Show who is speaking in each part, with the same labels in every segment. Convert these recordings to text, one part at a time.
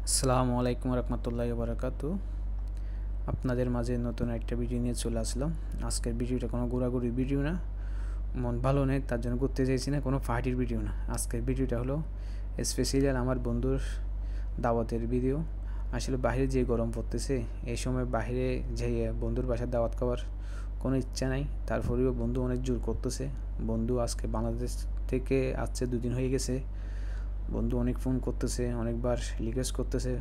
Speaker 1: আসসালামু আলাইকুম রহমতুল্লাহি ওয়া বারাকাতু। আপনাদের মাঝে নতুন একটা ভিডিও নিয়ে চলে আসলাম। আজকের ভিডিওটা কোনো ঘোরাঘুরি ভিডিও না, মন ভালো নেই তার জন্য ঘুরতে চাইছি না, কোনো পার্টির ভিডিও না। আজকের ভিডিওটা হলো স্পেশাল আমার বন্ধুর দাওয়াতের ভিডিও। আসলে বাইরে যে গরম পড়তেছে, এই সময় বাইরে যেয়ে বন্ধুর বাসায় দাওয়াত খাওয়ার কোনো ইচ্ছা নাই, তারপরেও বন্ধু অনেক জোর করতেছে। বন্ধু আজকে বাংলাদেশ থেকে আসছে, 2 দিন হয়ে গেছে। বন্ধু অনেক ফোন করতেছে, অনেকবার রিকোয়েস্ট করতেছে।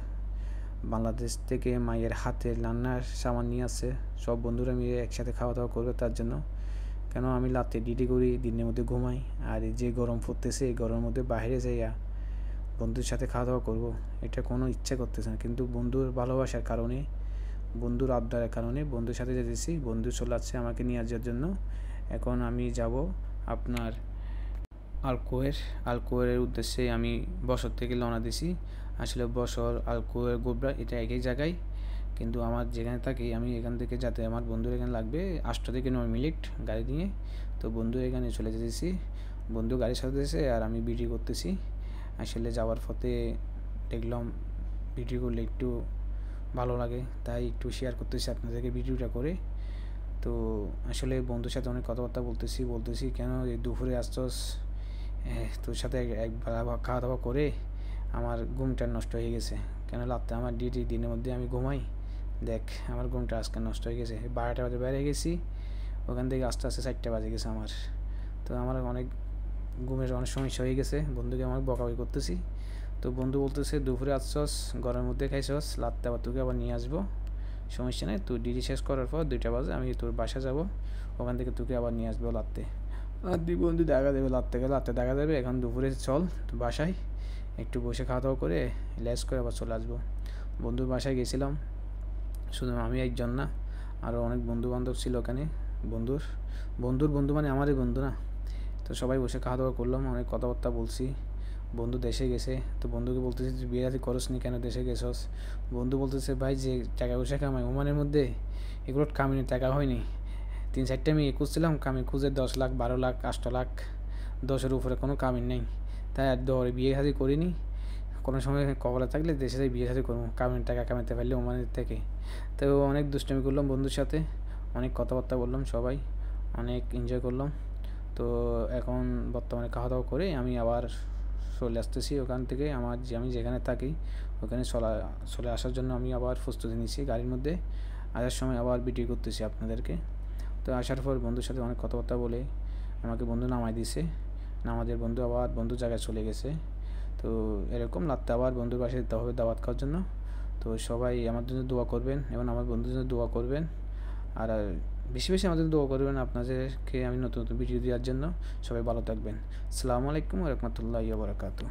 Speaker 1: বাংলাদেশ থেকে মায়ের হাতের রান্নার সামান নিয়ে আসছে, সব বন্ধুরা মিলে একসাথে খাওয়া দাওয়া করবে তার জন্য। কেন আমি রাতে ডিউটি করি, দিনের মধ্যে ঘুমাই, আর এই যে গরম পড়তেছে এই গরমের মধ্যে বাইরে যাইয়া বন্ধুর সাথে খাওয়া দাওয়া করবো, এটা কোনো ইচ্ছা করতেছে না। কিন্তু বন্ধুর ভালোবাসার কারণে, বন্ধুর আবদারের কারণে বন্ধুর সাথে যেতেছি। বন্ধু চলে আসছে আমাকে নিয়ে যাওয়ার জন্য। এখন আমি যাব আপনার আলকোয়ের উদ্দেশ্যে। আমি বছর থেকে রওনা দিছি। আসলে বছর আলকোয়ের গোবরা এটা একই জায়গায়, কিন্তু আমার যেখানে থাকি আমি এখান থেকে যাতে আমার বন্ধুর এখানে লাগবে 8 থেকে 9 মিনিট গাড়ি নিয়ে। তো বন্ধুর এখানে চলে যেতেছি, বন্ধু গাড়ি সাজাতেছে আর আমি ভিডিও করতেছি। আসলে যাওয়ার পথে দেখলাম ভিডিও করলে একটু ভালো লাগে, তাই একটু শেয়ার করতেছি আপনাদেরকে ভিডিওটা করে। তো আসলে বন্ধুর সাথে অনেক কথাবার্তা বলতেছি কেন এই দুপুরে আসছস, তোর সাথে একবার খাওয়া দাওয়া করে আমার ঘুমটা নষ্ট হয়ে গেছে। কেন রাত্রে আমার ডিউটি, দিনের মধ্যে আমি ঘুমাই, দেখ আমার ঘুমটা আজকে নষ্ট হয়ে গেছে। 12টা বাজে বাইরে গেছি, ওখান থেকে আস্তে আস্তে 4টা বাজে গেছে আমার। তো আমার অনেক ঘুমের অনেক সমস্যা হয়ে গেছে, বন্ধুকে আমার বকাবকি করতেছি। তো বন্ধু বলতেছে দুপুরে আসছস, ঘরের মধ্যে খাইছস, রাত্রে আবার তোকে আবার নিয়ে আসবো, সমস্যা নেই, তুই ডিউটি শেষ করার পর 2টা বাজে আমি তোর বাসা যাব, ওখান থেকে তোকে আবার নিয়ে আসবো রাত্রে। আর দুই বন্ধু দেখা দেবে রাত্রে দেখা যাবে। এখন দুপুরে চল বাসায়, একটু বসে খাওয়া দাওয়া করে লেস করে আবার চলে আসবো। বন্ধুর বাসায় গেছিলাম, শুধু আমি একজন না, আরও অনেক বন্ধু বান্ধব ছিল ওখানে। বন্ধুর বন্ধুর বন্ধু মানে আমারই বন্ধু না। তো সবাই বসে খাওয়া দাওয়া করলাম, অনেক কথাবার্তা বলছি। বন্ধু দেশে গেছে, তো বন্ধুকে বলতেছি তুই বিয়ে করস নি কেন, দেশে গেছস? বন্ধু বলতেছে ভাই যে টাকা পয়সা কামাই ওমানের মধ্যে, এগুলো কামিনি টাকা হয়নি। 3-4টা আমি খুঁজছিলাম, কামি খুঁজে 10 লাখ 12 লাখ 8 লাখ 10-এর উপরে কোনো কামিন নেই, তাই আর দৌড়ে বিয়ে শাদী করিনি। কোনো সময় কবলে থাকলে দেশে যাই বিয়ে শাদী করবো, কামিন টাকা কামাতে পারলে ওমানের থেকে। তো অনেক দুষ্টামি করলাম বন্ধুর সাথে, অনেক কথাবার্তা বললাম, সবাই অনেক এনজয় করলাম। তো এখন বর্তমানে খাওয়া দাওয়া করে আমি আবার চলে আসতেছি ওখান থেকে। আমি যেখানে থাকি ওখানে চলে আসার জন্য আমি আবার প্রস্তুতি নিচ্ছি গাড়ির মধ্যে। আসার সময় আবার ভিডিও করতেছি আপনাদেরকে। তো আসার পর বন্ধুর সাথে অনেক কথাবার্তা বলে আমাকে বন্ধু নামাই দিছে। নামাজের বন্ধু আবার বন্ধুর জায়গায় চলে গেছে। তো এরকম রাত্রে আবার বন্ধুর বাসায় যেতে হবে দাওয়াত খাওয়ার জন্য। তো সবাই আমার জন্য দোয়া করবেন এবং আমার বন্ধুর জন্য দোয়া করবেন। আর বেশি বেশি আমাদের দোয়া করবেন আপনাদেরকে আমি নতুন নতুন ভিডিও দেওয়ার জন্য। সবাই ভালো থাকবেন। আসসালামু আলাইকুম ওয়া রাহমাতুল্লাহি ওয়া বারাকাতুহু।